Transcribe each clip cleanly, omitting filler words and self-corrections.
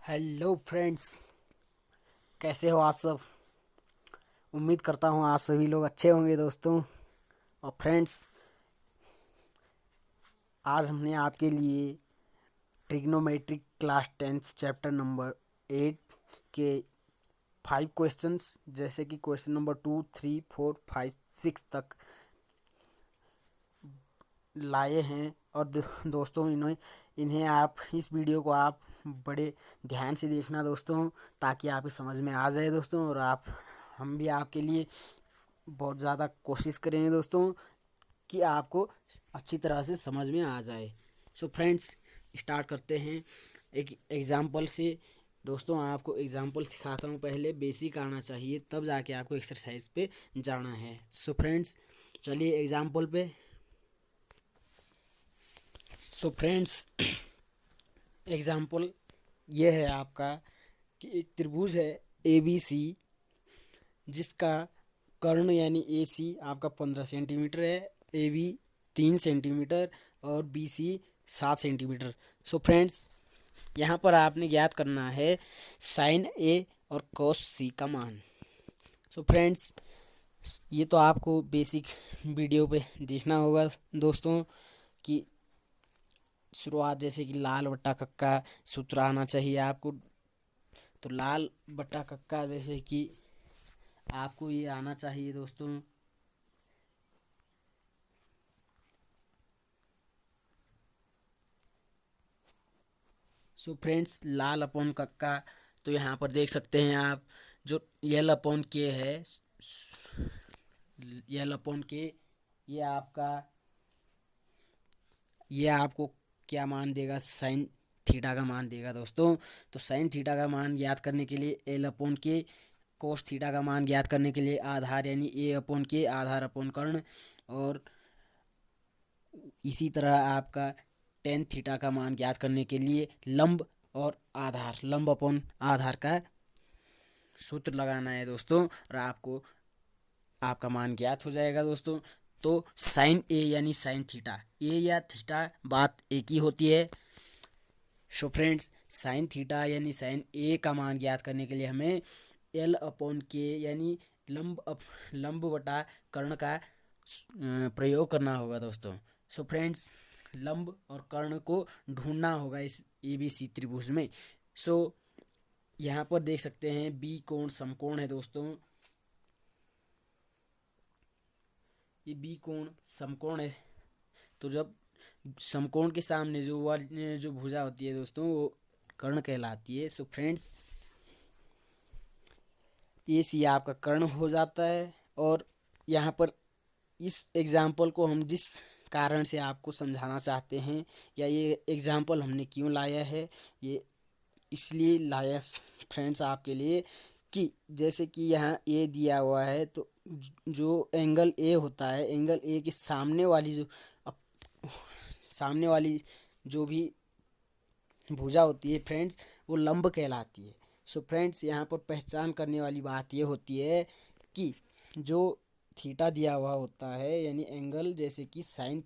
Hello friends, कैसे हो आप सब। उम्मीद करता हूँ आप सभी लोग अच्छे होंगे दोस्तों। और फ्रेंड्स, आज हमने आपके लिए trigonometric class 10th chapter number 8 के 5 क्वेश्चंस, जैसे कि क्वेश्चन नंबर 2, 3, 4, 5, 6 तक लाए हैं। और दोस्तों, इन्हें आप इस वीडियो को आप बड़े ध्यान से देखना दोस्तों, ताकि आपकी समझ में आ जाए दोस्तों। और हम भी आपके लिए बहुत ज़्यादा कोशिश करेंगे दोस्तों कि आपको अच्छी तरह से समझ में आ जाए। सो फ्रेंड्स, स्टार्ट करते हैं एक एग्ज़ाम्पल से। दोस्तों, आपको एग्ज़ाम्पल सिखाता हूँ। पहले बेसिक आना चाहिए, तब जाके आपको एक्सरसाइज पे जाना है। सो फ्रेंड्स, चलिए एग्ज़ाम्पल पे। सो फ्रेंड्स, एग्ज़ाम्पल ये है आपका कि एक त्रिभुज है ए बी सी, जिसका कर्ण यानी ए सी आपका 15 सेंटीमीटर है, ए बी 3 सेंटीमीटर और B C 7 centimetre. So friends, यहाँ पर आपने ज्ञात करना है साइन ए और कोस सी का मान। सो फ्रेंड्स, ये तो आपको बेसिक वीडियो पे देखना होगा दोस्तों कि शुरुआत जैसे कि लाल बट्टा कक्का सूत्र आना चाहिए आपको। तो लाल बट्टा कक्का जैसे कि आपको ये आना चाहिए दोस्तों। सो फ्रेंड्स, लाल अपॉन कक्का, तो यहाँ पर देख सकते हैं आप, जो यल अपॉन के है, यल अपॉन के, ये आपका, ये आपको क्या मान देगा, साइन थीटा का मान देगा दोस्तों। तो साइन थीटा का मान ज्ञात करने के लिए एल अपॉन के, कोस थीटा का मान ज्ञात करने के लिए आधार यानी ए अपॉन के, आधार अपॉन कर्ण। और इसी तरह आपका टेन थीटा का मान ज्ञात करने के लिए लंब और आधार, लंब अपॉन आधार का सूत्र लगाना है दोस्तों, और आपको आपका मान ज्ञात हो जाएगा दोस्तों। तो साइन ए यानी साइन थीटा, ए या थीटा बात एक ही होती है। सो फ्रेंड्स, साइन थीटा यानी साइन ए का मान ज्ञात करने के लिए हमें एल अपॉन के यानी लंब बटा कर्ण का प्रयोग करना होगा दोस्तों। सो फ्रेंड्स, लंब और कर्ण को ढूंढना होगा इस ए बी सी त्रिभुज में। सो यहाँ पर देख सकते हैं बी कोण समकोण है दोस्तों। ये बी कोण समकोण है। तो जब समकोण के सामने जो भुजा होती है दोस्तों, वो कर्ण कहलाती है। सो फ्रेंड्स, ये सी आपका कर्ण हो जाता है। और यहाँ पर इस एग्जाम्पल को हम जिस कारण से आपको समझाना चाहते हैं, या ये एग्जाम्पल हमने क्यों लाया है, ये इसलिए लाया फ्रेंड्स आपके लिए कि जैसे कि यहाँ ए दिया हुआ है, तो जो एंगल ए होता है, एंगल ए के सामने वाली जो भी भुजा होती है फ्रेंड्स, वो लंब कहलाती है। सो फ्रेंड्स, यहाँ पर पहचान करने वाली बात ये होती है कि जो थीटा दिया हुआ होता है यानी एंगल, जैसे कि साइन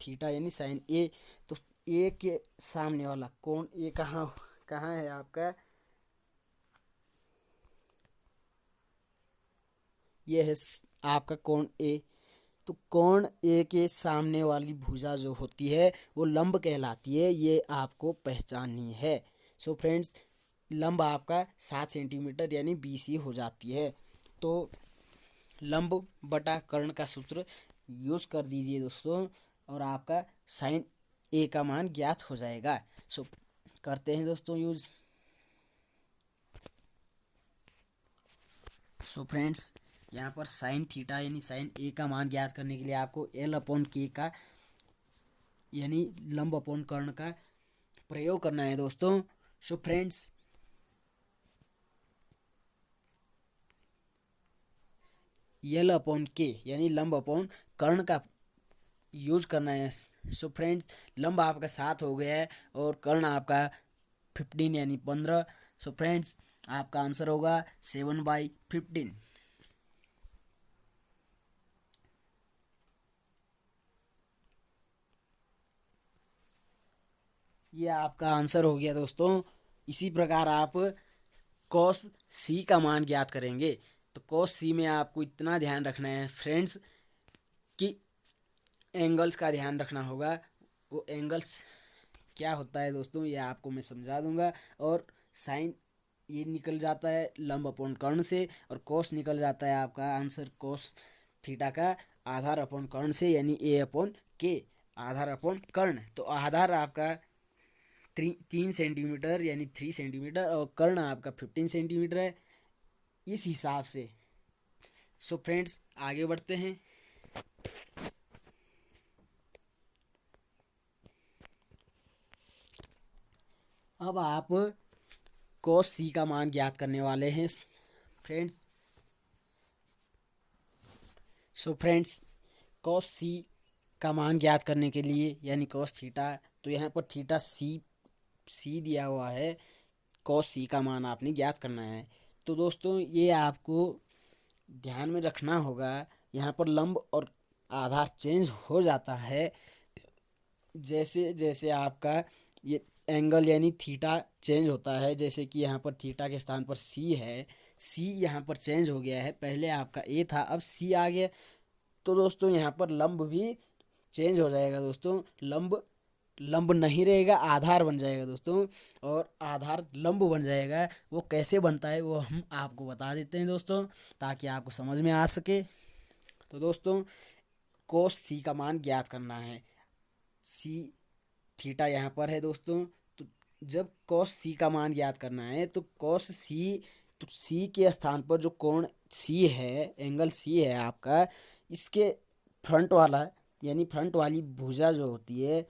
थीटा यानी साइन ए, तो ए के सामने वाला कोण, ए कहाँ कहाँ है आपका, ये है आपका कोण ए। तो कोण ए के सामने वाली भुजा जो होती है वो लंब कहलाती है, ये आपको पहचाननी है। सो फ्रेंड्स, लंब आपका 7 सेंटीमीटर यानी बीसी हो जाती है। तो लंब बटा कर्ण का सूत्र यूज कर दीजिए दोस्तों, और आपका साइन ए का मान ज्ञात हो जाएगा। सो करते हैं दोस्तों यूज। सो फ्रेंड्स, यहाँ पर साइन थीटा यानी साइन ए का मान ज्ञात करने के लिए आपको एल अपॉन के का यानी लंब अपॉन कर्ण का प्रयोग करना है दोस्तों। सो फ्रेंड्स, एल अपॉन के यानी लंब अपॉन कर्ण का यूज करना है। सो फ्रेंड्स, लंब आपका 7 हो गया है और कर्ण आपका 15 यानी 15। सो फ्रेंड्स, आपका आंसर होगा 7/15। ये आपका आंसर हो गया दोस्तों इसी प्रकार आप कॉस सी का मान ज्ञात करेंगे। तो कॉस सी में आपको इतना ध्यान रखना है फ्रेंड्स कि एंगल्स का ध्यान रखना होगा। वो एंगल्स क्या होता है दोस्तों, ये आपको मैं समझा दूंगा। और साइन ये निकल जाता है लंब अपॉन कर्ण से, और कोस निकल जाता है आपका आंसर कोस थीटा का आधार अपॉन कर्ण से, यानी ए अपॉन के, आधार अपॉन कर्ण। तो आधार आपका 3 सेंटीमीटर यानी 3 सेंटीमीटर, और कर्ण आपका 15 सेंटीमीटर है, इस हिसाब से। सो फ्रेंड्स आगे बढ़ते हैं। अब आप कोस सी का मान ज्ञात करने वाले हैं फ्रेंड्स। सो फ्रेंड्स कॉस सी का मान ज्ञात करने के लिए, यानी कॉस थीटा, तो यहाँ पर थीटा सी दिया हुआ है, कॉस सी का मान आपने ज्ञात करना है। तो दोस्तों ये आपको ध्यान में रखना होगा, यहाँ पर लंब और आधार चेंज हो जाता है जैसे जैसे आपका ये एंगल यानी थीटा चेंज होता है। जैसे कि यहाँ पर थीटा के स्थान पर सी है, सी यहाँ पर चेंज हो गया है, पहले आपका ए था अब सी आ गया। तो दोस्तों यहाँ पर लंब भी चेंज हो जाएगा दोस्तों, लंब लंब नहीं रहेगा, आधार बन जाएगा दोस्तों, और आधार लंब बन जाएगा। वो कैसे बनता है वो हम आपको बता देते हैं दोस्तों, ताकि आपको समझ में आ सके। तो दोस्तों कोस सी का मान ज्ञात करना है। सी थीटा यहाँ पर है दोस्तों, तो जब कॉस सी का मान ज्ञात करना है तो कॉस सी, तो सी के स्थान पर जो कोण सी है, एंगल सी है आपका, इसके फ्रंट वाला यानी फ्रंट वाली भुजा जो होती है,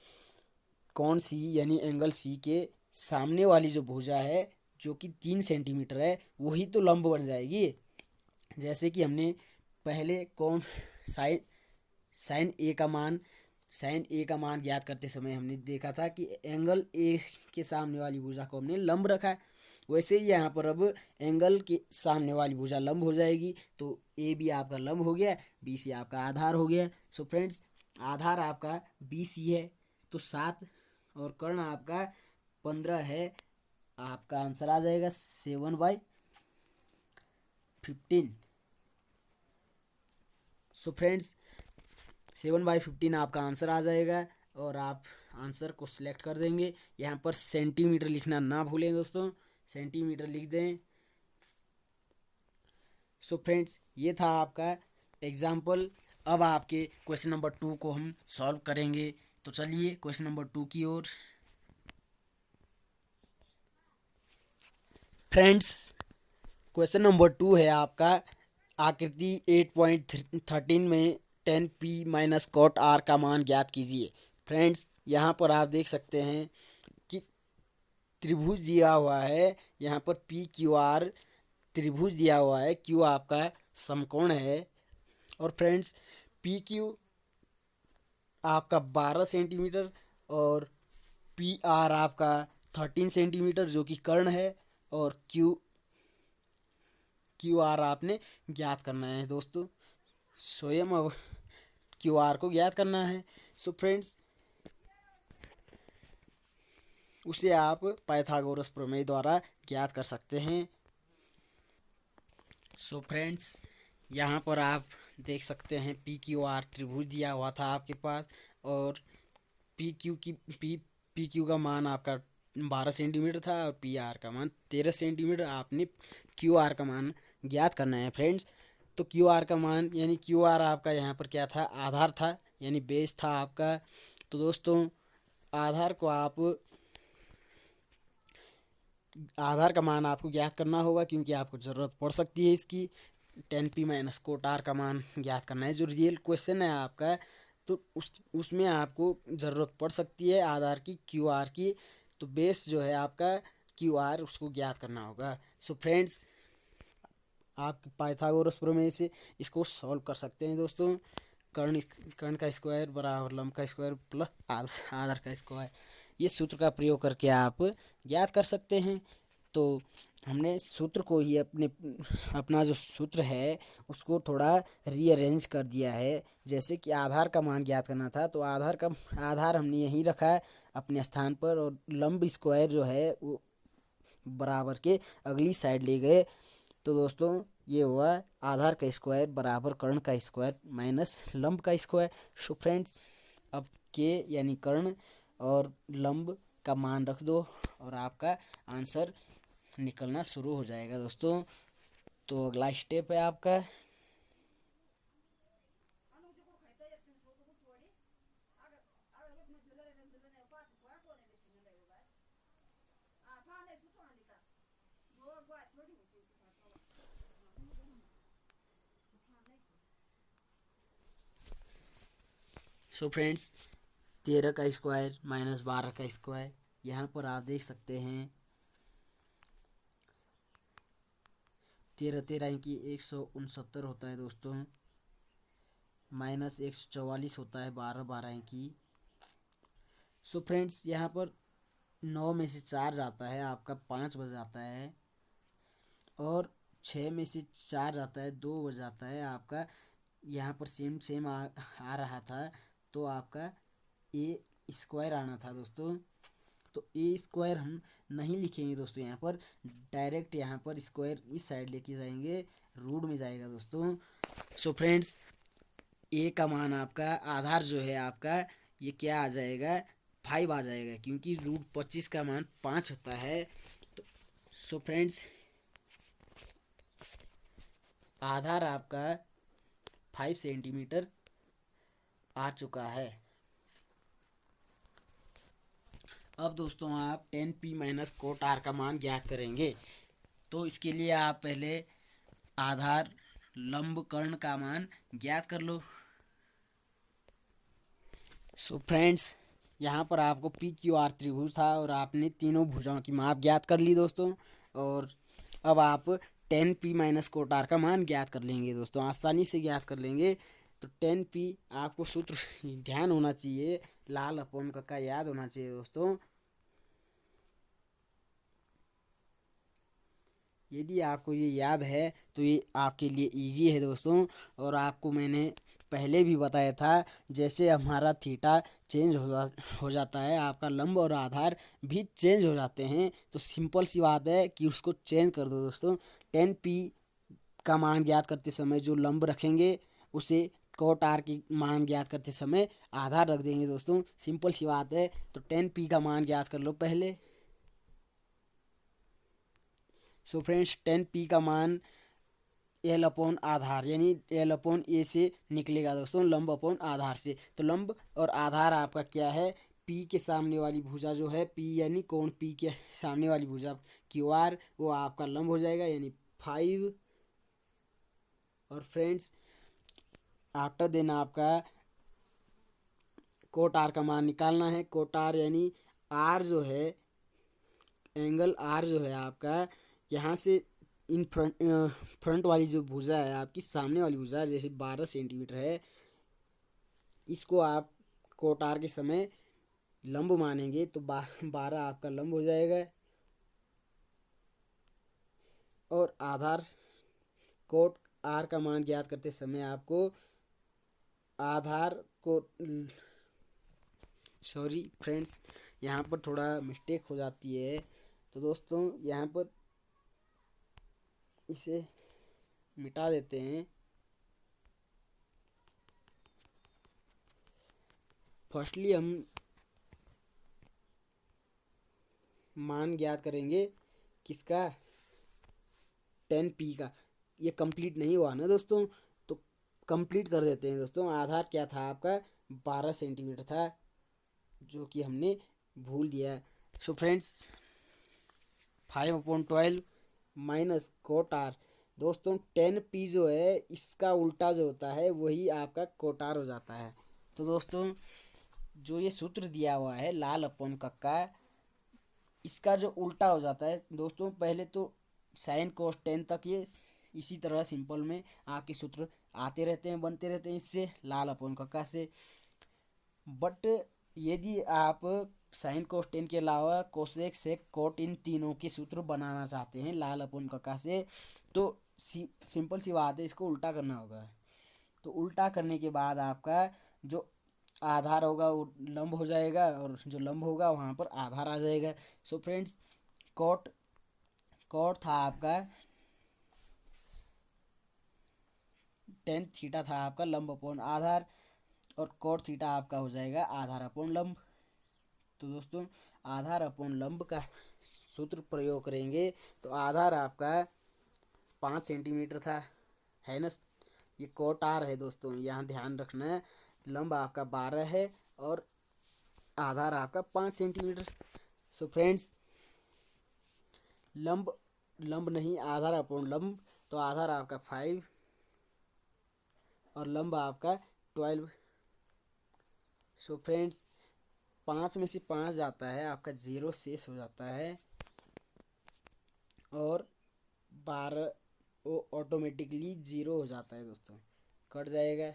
कोण सी यानी एंगल सी के सामने वाली जो भुजा है जो कि 3 सेंटीमीटर है, वही तो लंब बन जाएगी। जैसे कि हमने पहले कोण साइन साइन ए का मान ज्ञात करते समय हमने देखा था कि एंगल ए के सामने वाली भुजा को हमने लंब रखा है, वैसे ही यहाँ पर अब एंगल के सामने वाली भुजा लंब हो जाएगी। तो ए भी आपका लंब हो गया, बी सी आपका आधार हो गया। सो फ्रेंड्स आधार आपका बी सी है, तो 7, और कर्ण आपका 15 है। आपका आंसर आ जाएगा 7/15। सो फ्रेंड्स 7/15 आपका आंसर आ जाएगा, और आप आंसर को सिलेक्ट कर देंगे। यहाँ पर सेंटीमीटर लिखना ना भूलें दोस्तों, सेंटीमीटर लिख दें। सो फ्रेंड्स ये था आपका एग्जाम्पल। अब आपके क्वेश्चन नंबर 2 को हम सॉल्व करेंगे। तो चलिए क्वेश्चन नंबर 2 की ओर। फ्रेंड्स क्वेश्चन नंबर 2 है आपका, आकृति 8.13 में 10p-cot r का मान ज्ञात कीजिए। फ्रेंड्स यहाँ पर आप देख सकते हैं कि त्रिभुज दिया हुआ है, यहाँ पर पी क्यू आर त्रिभुज दिया हुआ है, क्यू आपका समकोण है, और फ्रेंड्स पी क्यू आपका 12 सेंटीमीटर और पी आर आपका 13 सेंटीमीटर जो कि कर्ण है, और क्यू आर आपने ज्ञात करना है दोस्तों, स्वयं अब क्यू आर को ज्ञात करना है। सो फ्रेंड्स उसे आप पाइथागोरस प्रमेय द्वारा ज्ञात कर सकते हैं। सो फ्रेंड्स यहाँ पर आप देख सकते हैं पी क्यू आर त्रिभुज दिया हुआ था आपके पास, और पी क्यू का मान आपका 12 सेंटीमीटर था, और पी आर का मान 13 सेंटीमीटर। आपने क्यू आर का मान ज्ञात करना है फ्रेंड्स। तो क्यू आर का मान यानी क्यू आर आपका यहाँ पर क्या था, आधार था, यानी बेस था आपका। तो दोस्तों आधार का मान आपको ज्ञात करना होगा, क्योंकि आपको ज़रूरत पड़ सकती है इसकी। 10p-cot r का मान ज्ञात करना है, जो रियल क्वेश्चन है आपका, तो उसमें आपको ज़रूरत पड़ सकती है आधार की, क्यू आर की। तो बेस जो है आपका क्यू आर, उसको ज्ञात करना होगा। सो फ्रेंड्स आप पाइथागोरस प्रमेय से इसको सॉल्व कर सकते हैं दोस्तों। कर्ण का स्क्वायर बराबर लंब का स्क्वायर प्लस आधार का स्क्वायर, ये सूत्र का प्रयोग करके आप ज्ञात कर सकते हैं। तो हमने सूत्र को ही अपना जो सूत्र है उसको थोड़ा रीअरेंज कर दिया है। जैसे कि आधार का मान ज्ञात करना था, तो आधार हमने यहीं रखा है अपने स्थान पर, और लंब स्क्वायर जो है वो बराबर के अगली साइड ले गए तो दोस्तों ये हुआ आधार का स्क्वायर बराबर कर्ण का स्क्वायर माइनस लंब का स्क्वायर। सो फ्रेंड्स अब के यानी कर्ण और लंब का मान रख दो और आपका आंसर निकलना शुरू हो जाएगा दोस्तों। तो अगला स्टेप है आपका सो फ्रेंड्स 13 का स्क्वायर माइनस 12 का स्क्वायर। यहाँ पर आप देख सकते हैं 13 13 की 169 होता है दोस्तों, माइनस 144 होता है 12 12 की। सो फ्रेंड्स यहाँ पर 9 में से 4 जाता है आपका 5 बच जाता है, और 6 में से 4 जाता है 2 बच जाता है आपका। यहाँ पर सेम सेम आ रहा था तो आपका ए स्क्वायर आना था दोस्तों। तो ए स्क्वायर हम नहीं लिखेंगे दोस्तों, यहाँ पर डायरेक्ट यहाँ पर स्क्वायर इस साइड लेके जाएंगे, रूट में जाएगा दोस्तों। सो फ्रेंड्स ए का मान आपका आधार जो है आपका ये क्या आ जाएगा 5 आ जाएगा, क्योंकि रूट 25 का मान 5 होता है। तो सो फ्रेंड्स आधार आपका 5 सेंटीमीटर आ चुका है। अब दोस्तों आप 10p माइनस कोट आर का मान ज्ञात करेंगे। तो इसके लिए आप पहले आधार लंब कर्ण का मान ज्ञात कर लो। सो फ्रेंड्स यहाँ पर आपको पी क्यू आर त्रिभुज था और आपने तीनों भुजाओं की माप ज्ञात कर ली दोस्तों। और अब आप 10p माइनस कोट आर का मान ज्ञात कर लेंगे दोस्तों, आसानी से ज्ञात कर लेंगे। तो 10p आपको सूत्र ध्यान होना चाहिए, लाल अपॉन का याद होना चाहिए दोस्तों। यदि आपको ये याद है तो ये आपके लिए इजी है दोस्तों। और आपको मैंने पहले भी बताया था, जैसे हमारा थीटा चेंज हो जाता है आपका लंब और आधार भी चेंज हो जाते हैं। तो सिंपल सी बात है कि उसको चेंज कर दो दोस्तों। 10p का मान ज्ञात करते समय जो लंब रखेंगे उसे कोट आर की मान ज्ञात करते समय आधार रख देंगे दोस्तों, सिंपल सी बात है। तो 10p का मान ज्ञात कर लो पहले। सो फ्रेंड्स 10p का मान एल अपॉन आधार यानी एल अपॉन ए से निकलेगा दोस्तों, लंब अपॉन आधार से। तो लंब और आधार आपका क्या है, पी के सामने वाली भुजा जो है पी यानी कोण पी के सामने वाली भुजा क्यू आर वो आपका लंब हो जाएगा यानी 5। और फ्रेंड्स आफ्टर देन आपका कोट आर का मान निकालना है। कोट आर यानी आर जो है एंगल आर जो है आपका यहाँ से इन फ्रंट वाली जो भुजा है आपकी सामने वाली भुजा जैसे 12 सेंटीमीटर है, इसको आप कोट आर के समय लंब मानेंगे तो 12 आपका लंब हो जाएगा। और आधार कोट आर का मान ज्ञात करते समय आपको आधार को सॉरी फ्रेंड्स यहाँ पर थोड़ा मिस्टेक हो जाती है, तो दोस्तों यहाँ पर इसे मिटा देते हैं। फर्स्टली हम मान ज्ञात करेंगे किसका 10p का। ये कंप्लीट नहीं हुआ ना दोस्तों, तो कंप्लीट कर देते हैं दोस्तों। आधार क्या था आपका 12 सेंटीमीटर था जो कि हमने भूल दिया। So friends 5/12 minus cot R दोस्तों 10p जो है इसका उल्टा जो होता है वही आपका कोट आर हो जाता है। तो दोस्तों जो ये सूत्र दिया हुआ है लाल अपॉन कक्का इसका जो उल्टा हो जाता है दोस्तों, पहले तो साइन कोस 10 तक ये इसी तरह सिंपल में आपके सूत्र आते रहते हैं बनते रहते हैं इससे लाल अपॉन कक्का से। बट यदि आप साइन कोस 10 के अलावा कोसेक सेक कोट इन तीनों के सूत्र बनाना चाहते हैं लाल अपॉन कक्का से तो सिंपल सी बात है, इसको उल्टा करना होगा। तो उल्टा करने के बाद आपका जो आधार होगा वो लंब हो जाएगा और जो लंब होगा वहाँ पर आधार आ जाएगा। सो फ्रेंड्स कोट कॉट था आपका टेन थीटा था आपका लंब अपॉन आधार, और कॉट थीटा आपका हो जाएगा आधार अपॉन लंब। तो दोस्तों आधार अपॉन लंब का सूत्र प्रयोग करेंगे तो आधार आपका 5 सेंटीमीटर था, है ना। ये कॉट आर है दोस्तों, यहाँ ध्यान रखना है। लंब आपका 12 है और आधार आपका 5 सेंटीमीटर। सो फ्रेंड्स लंब लंब नहीं आधार अपॉन लंब, तो आधार आपका 5 और लंब आपका 12। सो फ्रेंड्स 5 में से 5 जाता है आपका 0 शेष हो जाता है, और 12 वो ऑटोमेटिकली 0 हो जाता है दोस्तों, कट जाएगा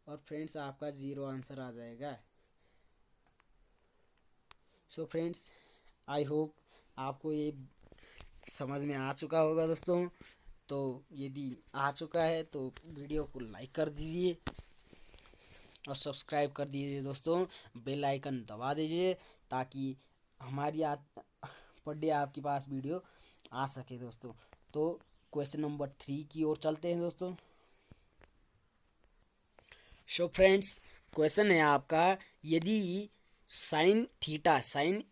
और फ्रेंड्स आपका 0 आंसर आ जाएगा। सो फ्रेंड्स आई होप आपको ये समझ में आ चुका होगा दोस्तों। तो यदि आ चुका है तो वीडियो को लाइक कर दीजिए और सब्सक्राइब कर दीजिए दोस्तों, बेल आइकन दबा दीजिए ताकि हमारी पर डे आपके पास वीडियो आ सके दोस्तों। तो क्वेश्चन नंबर 3 की ओर चलते हैं दोस्तों। सो फ्रेंड्स क्वेश्चन है आपका, यदि sine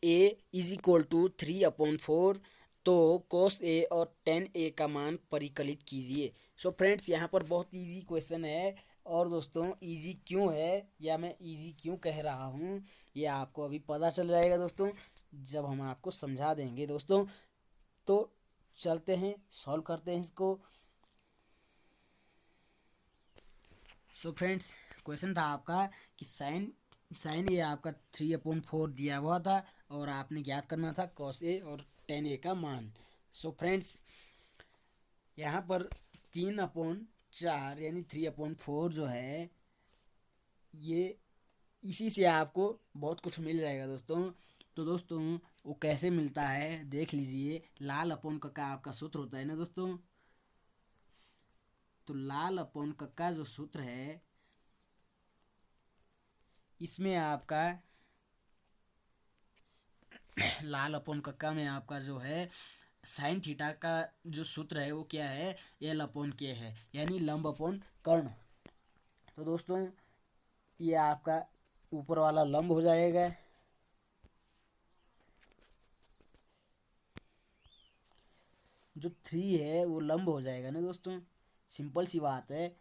A is equal to 3/4 तो कोस ए और टेन ए का मान परिकलित कीजिए। सो फ्रेंड्स यहाँ पर बहुत इजी क्वेश्चन है, और दोस्तों इजी क्यों है या मैं इजी क्यों कह रहा हूँ ये आपको अभी पता चल जाएगा दोस्तों, जब हम आपको समझा देंगे दोस्तों। तो चलते हैं सॉल्व करते हैं इसको। सो फ्रेंड्स क्वेश्चन था आपका कि साइन ए आपका 3/4 दिया हुआ था और आपने ज्ञात करना था कॉस ए और टेन ए का मान। सो फ्रेंड्स यहाँ पर 3/4 यानी 3/4 जो है ये इसी से आपको बहुत कुछ मिल जाएगा दोस्तों। तो दोस्तों वो कैसे मिलता है देख लीजिए। लाल अपॉन का आपका सूत्र होता है ना दोस्तों, तो लाल अपॉन का जो सूत्र है इसमें आपका लाल अपॉन कक्का में आपका जो है साइन थीटा का जो सूत्र है वो क्या है, एल अपॉन के है, यानी लंब अपॉन कर्ण। तो दोस्तों ये आपका ऊपर वाला लंब हो जाएगा, जो 3 है वो लंब हो जाएगा ना दोस्तों, सिंपल सी बात है।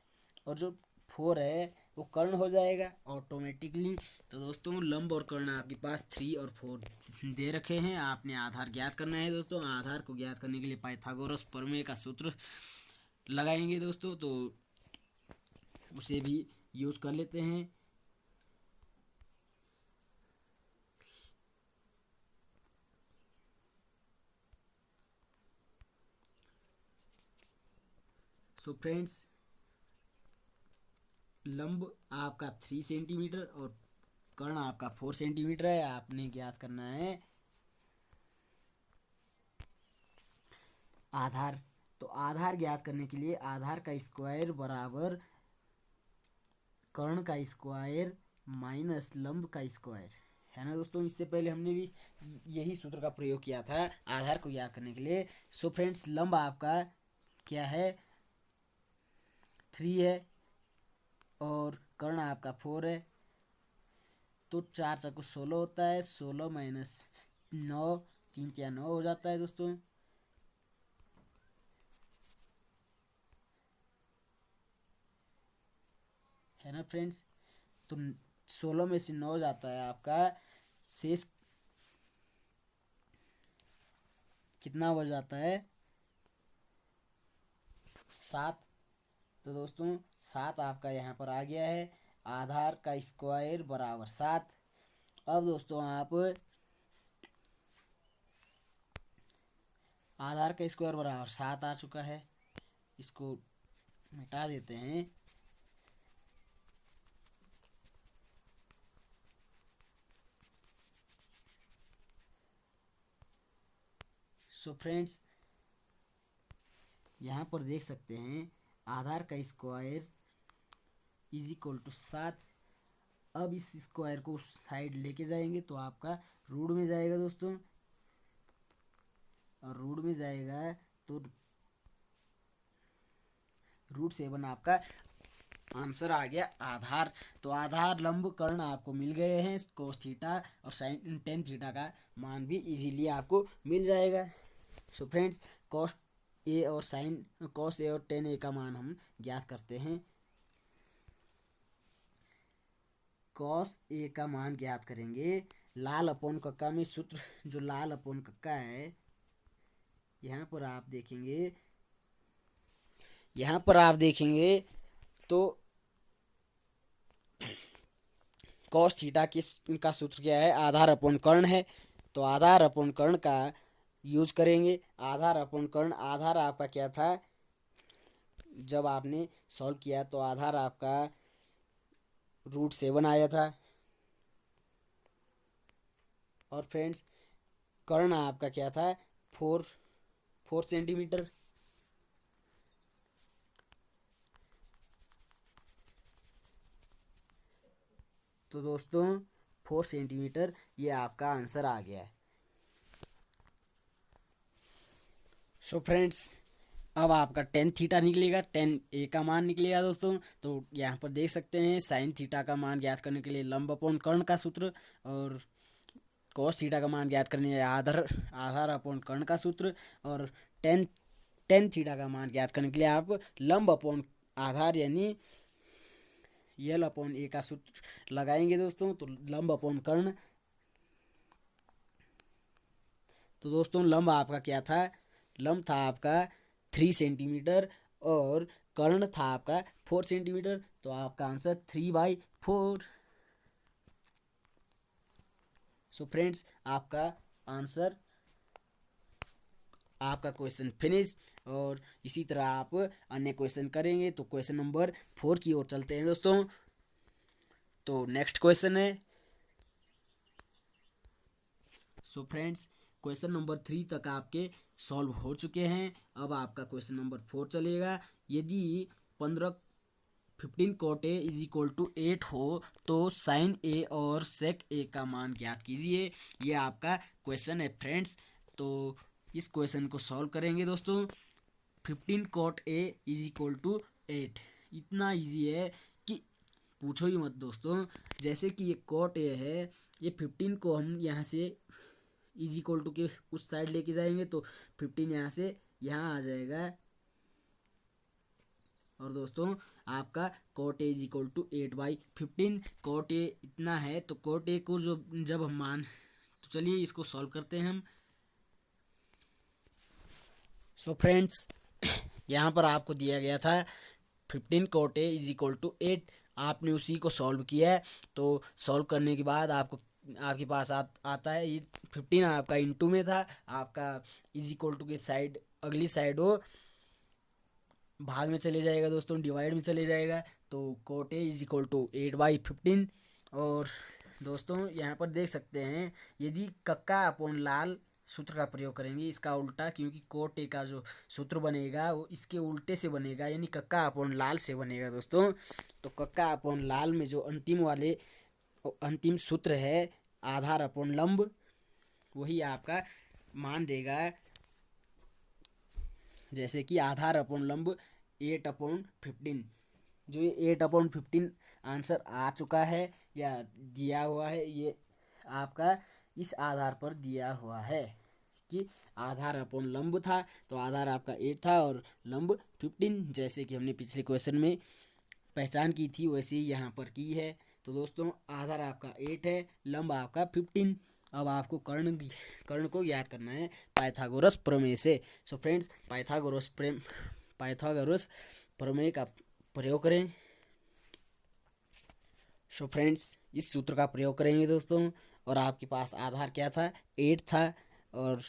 और जो 4 है वो कर्ण हो जाएगा ऑटोमेटिकली। तो दोस्तों लंब और कर्ण आपके पास 3 और 4 दे रखे हैं, आपने आधार ज्ञात करना है दोस्तों। आधार को ज्ञात करने के लिए पाइथागोरस प्रमेय का सूत्र लगाएंगे दोस्तों, तो उसे भी यूज कर लेते हैं। सो फ्रेंड्स लंब आपका 3 सेंटीमीटर और कर्ण आपका 4 सेंटीमीटर है, आपने ज्ञात करना है आधार। तो आधार ज्ञात करने के लिए आधार का स्क्वायर बराबर कर्ण का स्क्वायर माइनस लंब का स्क्वायर, है ना दोस्तों। इससे पहले हमने भी यही सूत्र का प्रयोग किया था आधार को ज्ञात करने के लिए। सो फ्रेंड्स लंब आपका क्या है 3 है और कर्ण आपका 4 है, तो 4×4 होता है, 16 माइनस 9 3×9 हो जाता है दोस्तों, है ना फ्रेंड्स। तो 16 में से 9 जाता है आपका, शेष कितना बच जाता है 7। तो दोस्तों 7 आपका यहाँ पर आ गया है, आधार का स्क्वायर बराबर 7। अब दोस्तों आप आधार का स्क्वायर बराबर 7 आ चुका है, इसको मिटा देते हैं। सो फ्रेंड्स यहाँ पर देख सकते हैं आधार का स्क्वायर इज इक्वल टू 7। अब इस स्क्वायर को साइड लेके जाएंगे तो आपका रूट में जाएगा दोस्तों, और रूट में जाएगा तो √7 आपका आंसर आ गया आधार। तो आधार लंब कर्ण आपको मिल गए हैं, कोस थीटा और साइन टेन थीटा का मान भी इजीली आपको मिल जाएगा। सो फ्रेंड्स, कॉस ए और साइन कॉस ए और टेन ए का मान हम ज्ञात करते हैं। कॉस ए का मान ज्ञात करेंगे लाल अपोन कक्का में। सूत्र जो लाल अपोन कक्का है, यहाँ पर आप देखेंगे तो कॉस थीटा का सूत्र क्या है, आधार अपोन कर्ण है। तो आधार अपोन कर्ण का यूज करेंगे। आधार अपोन कर्ण, आधार आपका क्या था, जब आपने सॉल्व किया तो आधार आपका √7 आया था। और फ्रेंड्स, कर्ण आपका क्या था, 4 सेंटीमीटर। तो दोस्तों 4 सेंटीमीटर ये आपका आंसर आ गया है। सो फ्रेंड्स, अब आपका टेन थीटा निकलेगा, टेन ए का मान निकलेगा दोस्तों। तो यहाँ पर देख सकते हैं साइन थीटा का मान ज्ञात करने के लिए लंब अपोन कर्ण का सूत्र, और कॉस थीटा का मान ज्ञात करने के लिए आधार अपोन कर्ण का सूत्र, और टेन टेन थीटा का मान ज्ञात करने के लिए आप लंब अपोन आधार यानी यल अपोन ए का सूत्र लगाएंगे दोस्तों। तो लंब अपोन कर्ण, तो दोस्तों लंब आपका क्या था, लंब था आपका 3 सेंटीमीटर और कर्ण था आपका 4 सेंटीमीटर। तो आपका आंसर 3/4। सो फ्रेंड्स, आपका क्वेश्चन फिनिश। और इसी तरह आप अन्य क्वेश्चन करेंगे। तो क्वेश्चन नंबर 4 की ओर चलते हैं दोस्तों। तो नेक्स्ट क्वेश्चन है। सो फ्रेंड्स, क्वेश्चन नंबर 3 तक आपके सॉल्व हो चुके हैं। अब आपका क्वेश्चन नंबर 4 चलेगा। यदि 15 cot A = 8 हो तो साइन ए और सेक ए का मान ज्ञात कीजिए। ये आपका क्वेश्चन है फ्रेंड्स। तो इस क्वेश्चन को सॉल्व करेंगे दोस्तों। 15 cot A = 8 इतना इजी है कि पूछो ही मत दोस्तों। जैसे कि ये cot A है, ये 15 को हम यहाँ से = के उस साइड लेके जाएंगे तो 15 यहाँ से यहाँ आ जाएगा। और दोस्तों आपका cot A = 8/15। cot A इतना है, तो cot A को जब हम मान, तो चलिए इसको सॉल्व करते हैं हम। सो फ्रेंड्स, यहाँ पर आपको दिया गया था 15 cot A = 8। आपने उसी को सॉल्व किया है। तो सॉल्व करने के बाद आपके पास आता है, ये 15 आपका इंटू में था, आपका = के साइड, अगली साइड हो भाग में चले जाएगा दोस्तों, डिवाइड में चले जाएगा। तो cot A = 8/15। और दोस्तों यहाँ पर देख सकते हैं, यदि कक्का अपोन लाल सूत्र का प्रयोग करेंगे, इसका उल्टा, क्योंकि cot A का जो सूत्र बनेगा वो इसके उल्टे से बनेगा, यानी कक्का अपोन लाल से बनेगा दोस्तों। तो कक्का अपोन लाल में जो अंतिम सूत्र है, आधार अपोन लंब, वही आपका मान देगा। जैसे कि आधार अपोन लंब 8/15, जो ये 8/15 आंसर आ चुका है या दिया हुआ है, ये आपका इस आधार पर दिया हुआ है कि आधार अपोन लंब था। तो आधार आपका 8 था और लंब 15, जैसे कि हमने पिछले क्वेश्चन में पहचान की थी वैसे ही यहाँ पर की है। तो दोस्तों आधार आपका 8 है, लंब आपका 15। अब आपको कर्ण को ज्ञात करना है पाइथागोरस प्रमेय से। सो फ्रेंड्स, पाइथागोरस प्रमेय का प्रयोग करें। सो फ्रेंड्स, इस सूत्र का प्रयोग करेंगे दोस्तों। और आपके पास आधार क्या था, 8 था, और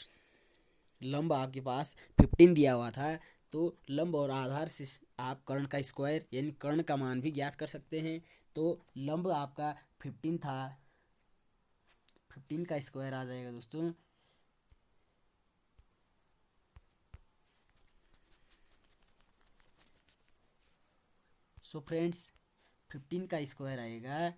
लंब आपके पास 15 दिया हुआ था। तो लंब और आधार से आप कर्ण का स्क्वायर यानी कर्ण का मान भी ज्ञात कर सकते हैं। तो लंब आपका 15 था, 15 का स्क्वायर आ जाएगा दोस्तों। सो फ्रेंड्स, 15 का स्क्वायर आएगा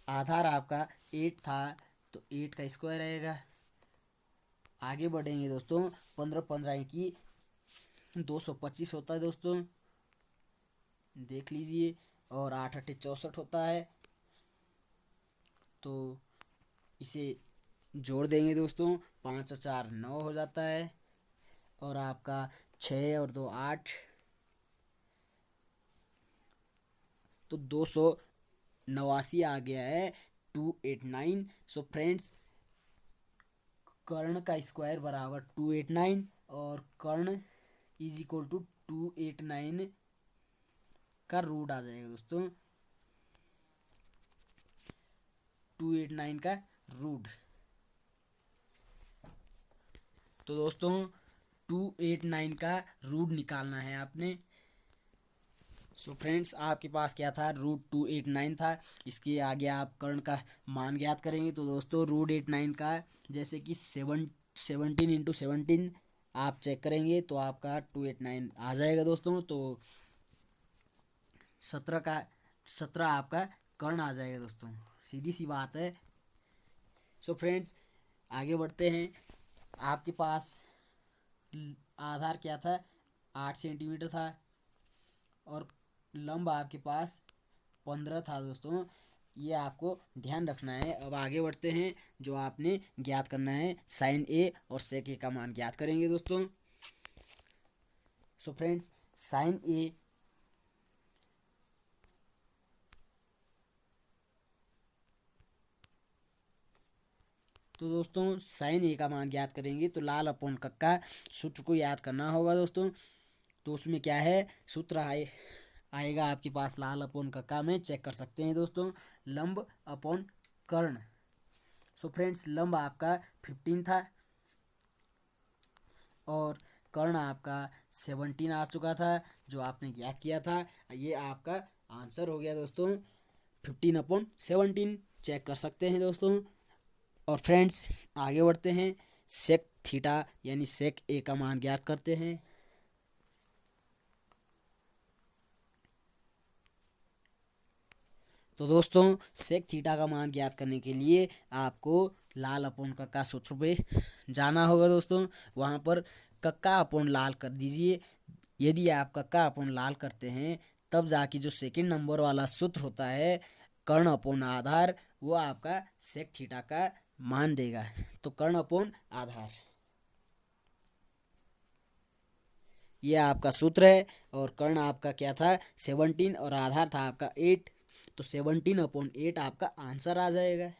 आधार आपका 8 था तो 8 का स्क्वायर आएगा। आगे बढ़ेंगे दोस्तों, 15 15 की 225 होता है दोस्तों, देख लीजिए। और 8 8 64 होता है, तो इसे जोड़ देंगे दोस्तों, 5 और 4 9 हो जाता है। और आपका 6 और 2 8, तो 289 आ गया है, 289। सो फ्रेंड्स, कर्ण का स्क्वायर बराबर 289 और कर्ण इज इक्वल टू 289 का रूट आ जाएगा दोस्तों, 289 का रूट। तो दोस्तों 289 का रूट निकालना है आपने। सो फ्रेंड्स, आपके पास क्या था, रूट 289 था। इसके आगे आप कर्ण का मान ज्ञात करेंगे। तो दोस्तों रूट 89 का जैसे कि 17 इंटू 17 आप चेक करेंगे तो आपका 289 आ जाएगा दोस्तों। तो 17 आपका कर्ण आ जाएगा दोस्तों, सीधी सी बात है। सो फ्रेंड्स, आगे बढ़ते हैं। आपके पास आधार क्या था, 8 सेंटीमीटर था और लंब आपके पास 15 था दोस्तों, ये आपको ध्यान रखना है। अब आगे बढ़ते हैं, जो आपने ज्ञात करना है साइन ए और सेक ए का मान ज्ञात करेंगे दोस्तों। सो फ्रेंड्स, साइन ए तो दोस्तों साइन ए का मान ज्ञात करेंगे तो लाल अपॉन कक्का सूत्र को याद करना होगा दोस्तों। तो उसमें क्या है, सूत्र आएगा आपके पास लाल अपॉन कक्का में, चेक कर सकते हैं दोस्तों, लंब अपॉन कर्ण। सो फ्रेंड्स, लंब आपका 15 था और कर्ण आपका 17 आ चुका था, जो आपने ज्ञात किया था। ये आपका आंसर हो गया दोस्तों, 15/17, चेक कर सकते हैं दोस्तों। और फ्रेंड्स, आगे बढ़ते हैं, सेक थीटा यानी सेक ए का मान ज्ञात करते हैं। तो दोस्तों सेक थीटा का मान ज्ञात करने के लिए आपको लाल अपॉन कक्का सूत्र पे जाना होगा दोस्तों। वहाँ पर कक्का अपॉन लाल कर दीजिए। यदि आप कक्का अपॉन लाल करते हैं तब जाके जो सेकंड नंबर वाला सूत्र होता है कर्ण अपॉन आधार, वो आपका सेक थीटा का मान देगा। तो कर्ण अपॉन आधार ये आपका सूत्र है। और कर्ण आपका क्या था, 17 और आधार था आपका 8, तो 17/8 आपका आंसर आ जाएगा।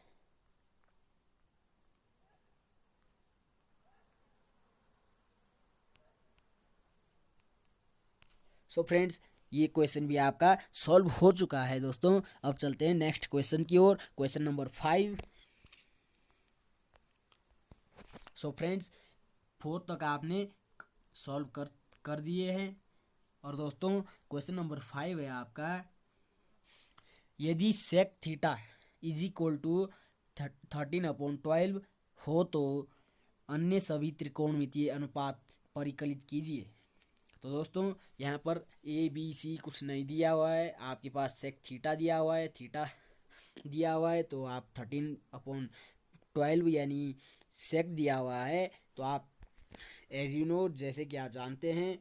सो फ्रेंड्स, ये क्वेश्चन भी आपका सॉल्व हो चुका है दोस्तों। अब चलते हैं नेक्स्ट क्वेश्चन की ओर, क्वेश्चन नंबर 5। सो फ्रेंड्स, 4 तक आपने सॉल्व कर दिए हैं। और दोस्तों क्वेश्चन नंबर 5 है आपका, यदि sec theta is equal to 13/12 हो तो अन्य सभी त्रिकोणमितीय अनुपात परिकलित कीजिए। तो दोस्तों यहाँ पर ए बी सी कुछ नहीं दिया हुआ है, आपके पास सेक थीटा दिया हुआ है, थीटा दिया हुआ है, तो आप 13/12 यानी सेक दिया हुआ है। तो आप एज यू नो, जैसे कि आप जानते हैं,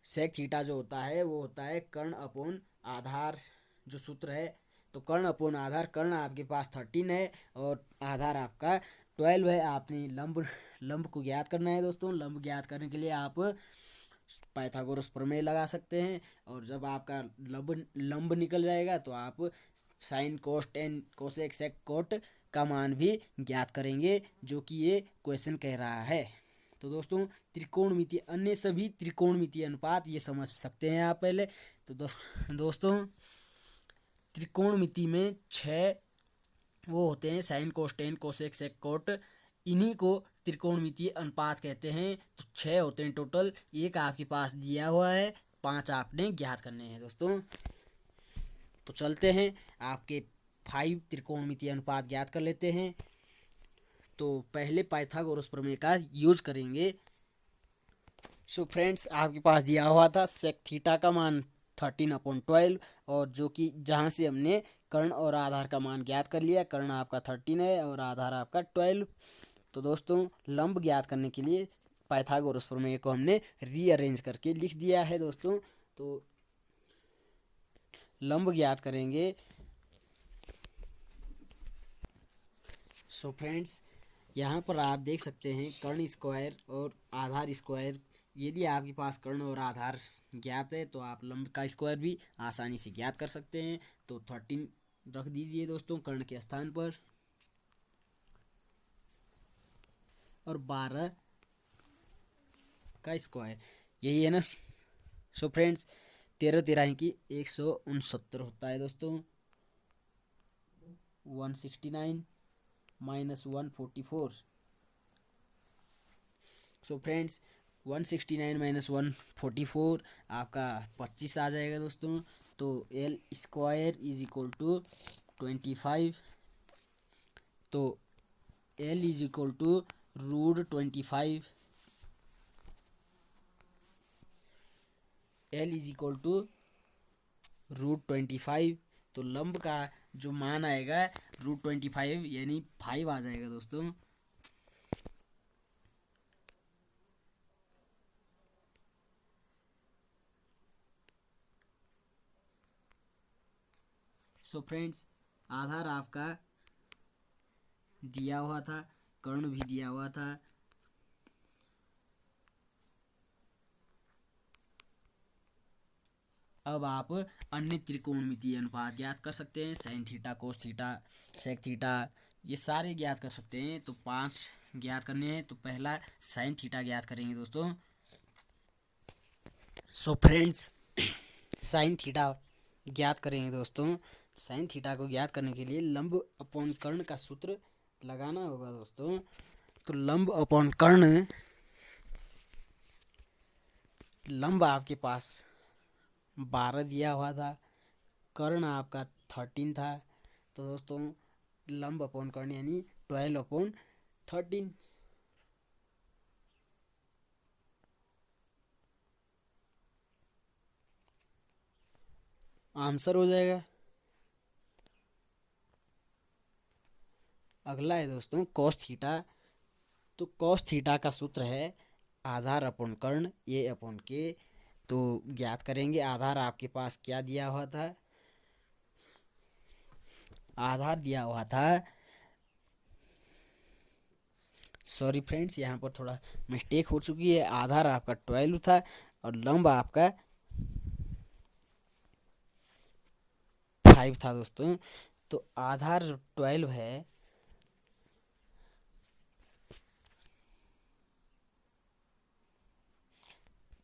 सेक थीटा जो होता है वो होता है कर्ण अपॉन आधार, जो सूत्र है। तो कर्ण अपॉन आधार, कर्ण आपके पास 13 है और आधार आपका 12 है। आपने लंब को ज्ञात करना है दोस्तों। लंब ज्ञात करने के लिए आप पाइथागोरस प्रमेय लगा सकते हैं। और जब आपका लंब निकल जाएगा तो आप sine cos tan cosec sec cot का मान भी ज्ञात करेंगे, जो कि ये क्वेश्चन कह रहा है। तो दोस्तों त्रिकोणमितीय, अन्य सभी त्रिकोणमितीय अनुपात ये समझ सकते हैं आप पहले। तो दोस्तों त्रिकोणमिति में 6 वो होते हैं, sine cos tan cosec sec cot, इन्हीं को त्रिकोणमितीय अनुपात कहते हैं। तो 6 होते हैं टोटल, एक आपके पास दिया हुआ है, 5 आपने ज्ञात करने हैं दोस्तों। तो चलते हैं, आपके 5 त्रिकोणमितीय अनुपात ज्ञात कर लेते हैं। तो पहले पाइथागोरस प्रमेय का यूज करेंगे। सो फ्रेंड्स, आपके पास दिया हुआ था सेक थीटा का मान 13/12, और जो कि जहाँ से हमने कर्ण और आधार का मान ज्ञात कर लिया। कर्ण आपका 13 है और आधार आपका 12। तो दोस्तों लंब ज्ञात करने के लिए पाइथागोरस प्रमेय को हमने रीअरेंज करके लिख दिया है दोस्तों। तो लंब ज्ञात करेंगे। सो फ्रेंड्स, यहाँ पर आप देख सकते हैं कर्ण स्क्वायर और आधार स्क्वायर। यदि आपके पास कर्ण और आधार ज्ञात है तो आप लंब का स्क्वायर भी आसानी से ज्ञात कर सकते हैं। तो 13 रख दीजिए दोस्तों कर्ण के स्थान पर, और 12 का स्क्वायर, यही है ना। सो फ्रेंड्स, 13 13 की 169 होता है दोस्तों। 169 माइनस 144। सो फ्रेंड्स, 169 माइनस 144 आपका 25 आ जाएगा दोस्तों। तो L square is equal to 25। तो L is equal to √25। L is equal to √25। तो लंब का जो मान आएगा √25 यानी 5 आ जाएगा दोस्तों। सो फ्रेंड्स, आधार आपका दिया हुआ था, कर्ण भी दिया हुआ था। अब आप अन्य त्रिकोणमितीय अनुपात ज्ञात कर सकते हैं। Sine theta, cos theta, sec theta, ये सारे ज्ञात कर सकते हैं। तो 5 ज्ञात करने हैं। तो पहला साइन थीटा ज्ञात करेंगे दोस्तों। सो फ्रेंड्स, साइन थीटा ज्ञात करेंगे दोस्तों। साइन थीटा को ज्ञात करने के लिए लंब अपॉन कर्ण का सूत्र लगाना होगा दोस्तों। तो लंब अपॉन कर्ण, लंब आपके पास 12 दिया हुआ था, कर्ण आपका 13 था। तो दोस्तों लंब अपॉन कर्ण यानी 12/13। आंसर हो जाएगा। अगला है दोस्तों कॉस थीटा। तो कॉस थीटा का सूत्र है आधार अपॉन कर्ण ए अपॉन के। तो ज्ञात करेंगे। आधार आपके पास क्या दिया हुआ था? आधार दिया हुआ था, सॉरी फ्रेंड्स यहाँ पर थोड़ा मिस्टेक हो चुकी है। आधार आपका 12 था और लंब आपका 5 था दोस्तों। तो आधार जो 12 है,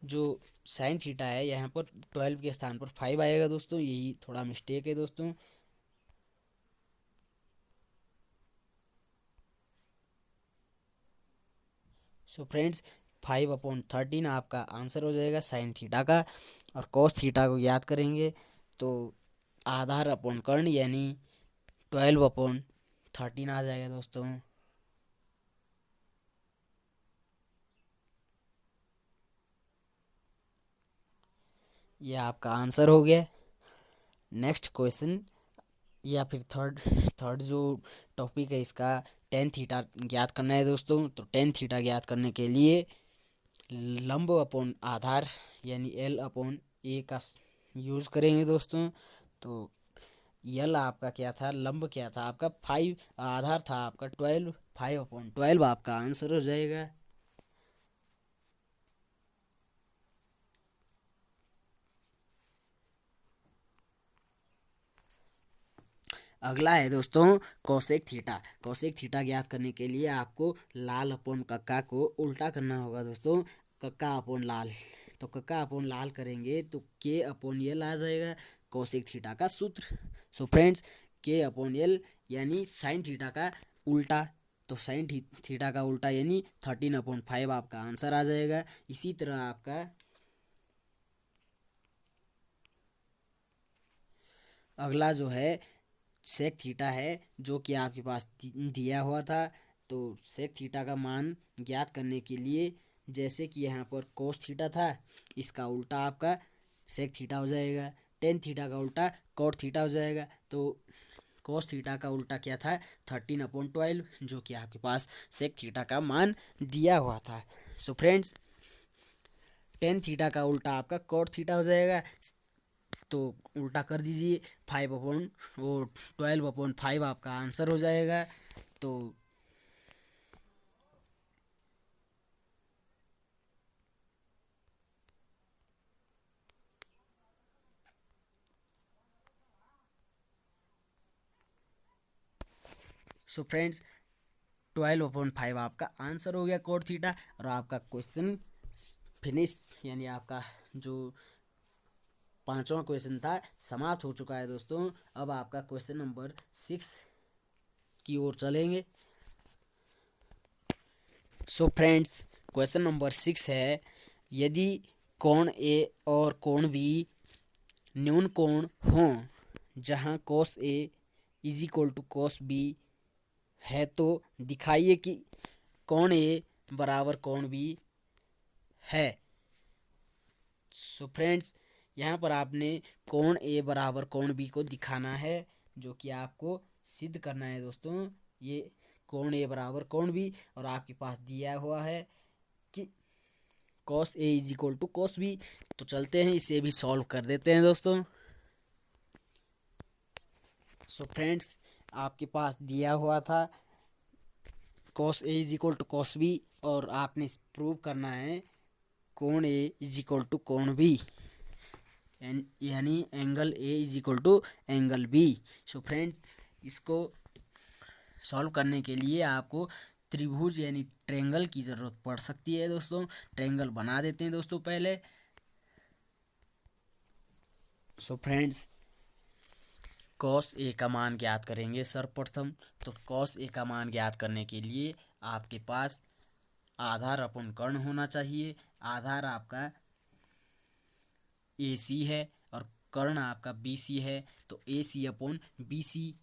जो साइन थीटा है यहाँ पर 12 के स्थान पर 5 आएगा दोस्तों। यही थोड़ा मिस्टेक है दोस्तों। सो फ्रेंड्स, 5/13 आपका आंसर हो जाएगा साइन थीटा का। और कॉस थीटा को याद करेंगे तो आधार अपॉन कर्ण यानी 12/13 आ जाएगा दोस्तों। ये आपका आंसर हो गया। नेक्स्ट क्वेश्चन, या फिर थर्ड थर्ड जो टॉपिक है इसका टेन थीटा ज्ञात करना है दोस्तों। तो टेन थीटा ज्ञात करने के लिए लंब अपॉन आधार यानी एल अपॉन ए का यूज़ करेंगे दोस्तों। तो यल आपका क्या था? लंब क्या था आपका? 5, आधार था आपका 12, 5/12 आपका आंसर हो जाएगा। अगला है दोस्तों कोसेक थीटा। कोसेक थीटा ज्ञात करने के लिए आपको लाल अपॉन कक्का को उल्टा करना होगा दोस्तों। कक्का अपॉन लाल, तो कक्का अपॉन लाल करेंगे तो के अपॉन यल आ जाएगा कोसेक थीटा का सूत्र। सो फ्रेंड्स, के अपॉन यल यानी साइन थीटा का उल्टा। तो साइन थीटा का उल्टा यानी 13/5 आपका आंसर आ जाएगा। इसी तरह आपका अगला जो है सेक थीटा है, जो कि आपके पास दिया हुआ था। तो सेक थीटा का मान ज्ञात करने के लिए, जैसे कि यहाँ पर कोस थीटा था, इसका उल्टा आपका सेक थीटा हो जाएगा। टेन थीटा का उल्टा कॉट थीटा हो जाएगा। तो कॉस थीटा का उल्टा क्या था, 13/12, जो कि आपके पास सेक थीटा का मान दिया हुआ था। सो फ्रेंड्स, टेन थीटा का उल्टा आपका कॉट थीटा हो जाएगा। तो उल्टा कर दीजिए, 12/5 आपका आंसर हो जाएगा। तो फ्रेंड्स, 12/5 आपका आंसर हो गया कॉट थीटा। और आपका क्वेश्चन फिनिश, यानी आपका जो पांचवा क्वेश्चन था समाप्त हो चुका है दोस्तों। अब आपका क्वेश्चन नंबर 6 की ओर चलेंगे। सो फ्रेंड्स, क्वेश्चन नंबर 6 है, यदि कोण ए और कोण बी न्यून कोण हों जहां cos A is equal to cos B है, तो दिखाइए कि कोण ए बराबर कोण बी है। सो फ्रेंड्स, यहाँ पर आपने कोण ए बराबर कोण बी को दिखाना है, जो कि आपको सिद्ध करना है दोस्तों। ये कोण ए बराबर कोण बी, और आपके पास दिया हुआ है कि cos A is equal to cos B. तो चलते हैं, इसे भी सॉल्व कर देते हैं दोस्तों। सो फ्रेंड्स, आपके पास दिया हुआ था cos A is equal to cos B, और आपने प्रूव करना है कोण ए इज इक्वल टू कोण बी, यानी angle A is equal to angle B. So friends, इसको सॉल्व करने के लिए आपको त्रिभुज यानी ट्रेंगल की ज़रूरत पड़ सकती है दोस्तों। ट्रेंगल बना देते हैं दोस्तों पहले। सो फ्रेंड्स, cos ए का मान ज्ञात करेंगे सर्वप्रथम। तो cos ए का मान ज्ञात करने के लिए आपके पास आधार अपन कर्ण होना चाहिए। आधार आपका ए सी है और कर्ण आपका बी सी है। तो ए सी अपॉन बी सी,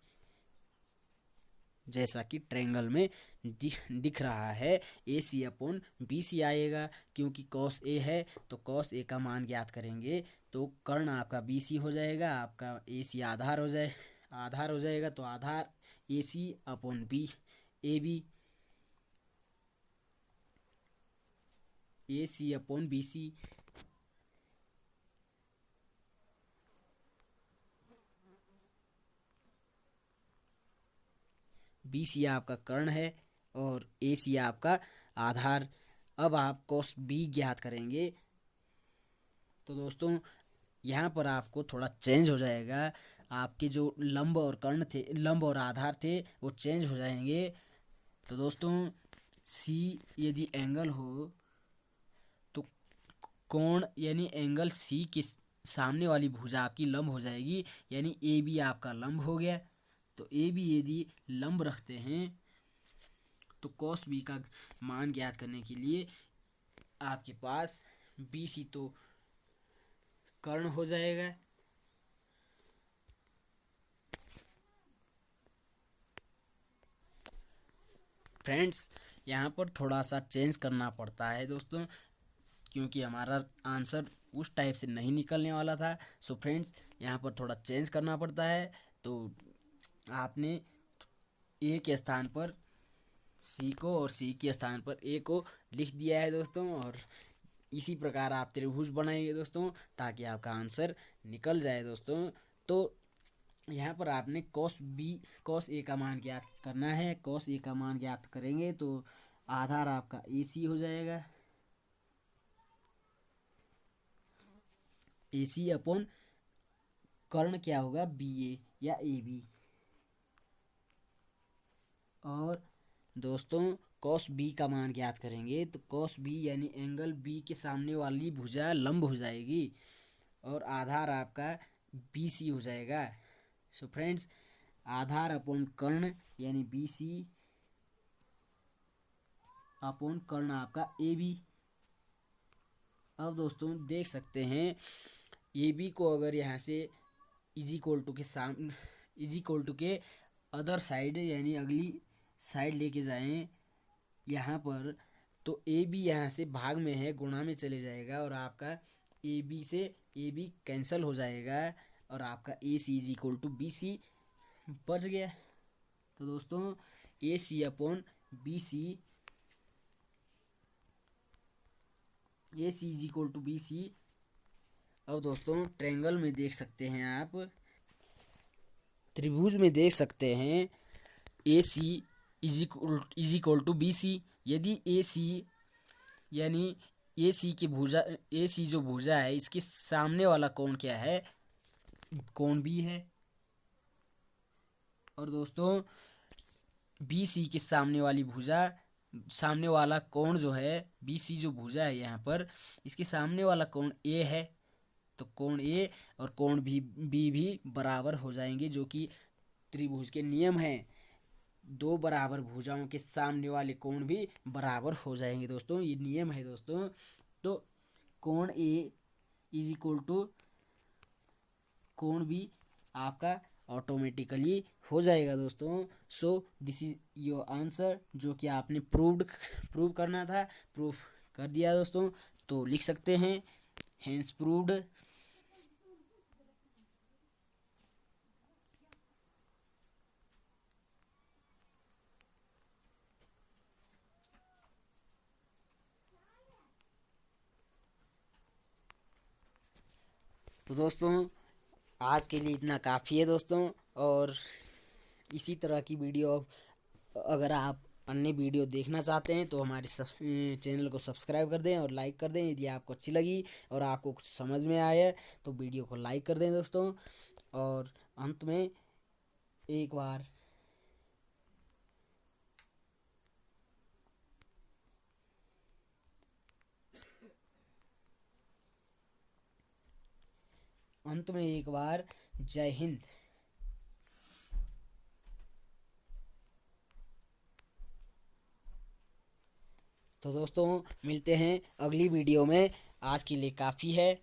जैसा कि ट्रेंगल में दिख रहा है, ए सी अपॉन बी सी आएगा। क्योंकि cos ए है तो cos ए का मान ज्ञात करेंगे, तो कर्ण आपका बी सी हो जाएगा, आपका ए सी आधार हो जाएगा। तो आधार A C upon B A B, A C upon B C. B C आपका कर्ण है और ए सी आपका आधार। अब आप cos बी ज्ञात करेंगे। तो दोस्तों, यहाँ पर आपको थोड़ा चेंज हो जाएगा। आपके जो लंब और कर्ण थे, लंब और आधार थे, वो चेंज हो जाएंगे। तो दोस्तों, सी यदि एंगल हो तो कोण यानी एंगल सी के सामने वाली भुजा आपकी लंब हो जाएगी, यानी ए बी आपका लंब हो गया। तो ए बी यदि लंब रखते हैं तो cos बी का मान ज्ञात करने के लिए आपके पास बी सी तो कर्ण हो जाएगा। फ्रेंड्स, यहाँ पर थोड़ा सा चेंज करना पड़ता है दोस्तों, क्योंकि हमारा आंसर उस टाइप से नहीं निकलने वाला था। सो फ्रेंड्स, यहाँ पर थोड़ा चेंज करना पड़ता है। तो आपने ए के स्थान पर सी को और सी के स्थान पर ए को लिख दिया है दोस्तों। और इसी प्रकार आप त्रिभुज बनाएंगे दोस्तों, ताकि आपका आंसर निकल जाए दोस्तों। तो यहाँ पर आपने cos ए का मान ज्ञात करना है। cos ए का मान ज्ञात करेंगे तो आधार आपका ए सी हो जाएगा, ए सी अपॉन कर्ण क्या होगा, बी ए या ए बी। और दोस्तों, cos बी का मान ज्ञात करेंगे तो cos बी यानी एंगल बी के सामने वाली भुजा लंब हो जाएगी, और आधार आपका बी सी हो जाएगा। सो फ्रेंड्स, आधार अपॉन कर्ण यानी बी सी अपॉन कर्ण आपका ए बी। अब दोस्तों देख सकते हैं, ए बी को अगर यहाँ से इज इक्वल टू के सामने, इज इक्वल टू के अदर साइड यानी अगली साइड लेके जाएं यहाँ पर, तो ए बी यहाँ से भाग में है, गुणा में चले जाएगा, और आपका ए बी से ए बी कैंसिल हो जाएगा और आपका A C is equal to B C बच गया। तो दोस्तों A C upon B C, A C is equal to B C. अब दोस्तों ट्रायंगल में देख सकते हैं आप, त्रिभुज में देख सकते हैं A C is equal to B C. यदि ए सी यानी ए सी की भुजा, ए सी जो भुजा है इसके सामने वाला कोण क्या है, कोण बी है। और दोस्तों बी सी के सामने वाली भुजा, सामने वाला कोण जो है बी सी जो भुजा है यहाँ पर, इसके सामने वाला कोण ए है। तो कोण ए और कोण बी भी बराबर हो जाएंगे, जो कि त्रिभुज के नियम हैं। दो बराबर भुजाओं के सामने वाले कोण भी बराबर हो जाएंगे दोस्तों, ये नियम है दोस्तों। तो कोण ए इज इक्वल टू कोण बी आपका ऑटोमेटिकली हो जाएगा दोस्तों। So this is your answer, जो कि आपने प्रूव करना था, प्रूफ कर दिया दोस्तों। तो लिख सकते हैं हेंस प्रूव्ड। तो दोस्तों आज के लिए इतना काफ़ी है दोस्तों, और इसी तरह की वीडियो अगर आप अन्य वीडियो देखना चाहते हैं तो हमारे चैनल को सब्सक्राइब कर दें और लाइक कर दें। यदि आपको अच्छी लगी और आपको कुछ समझ में आया तो वीडियो को लाइक कर दें दोस्तों। और अंत में एक बार जय हिंद। तो दोस्तों मिलते हैं अगली वीडियो में, आज के लिए काफ़ी है।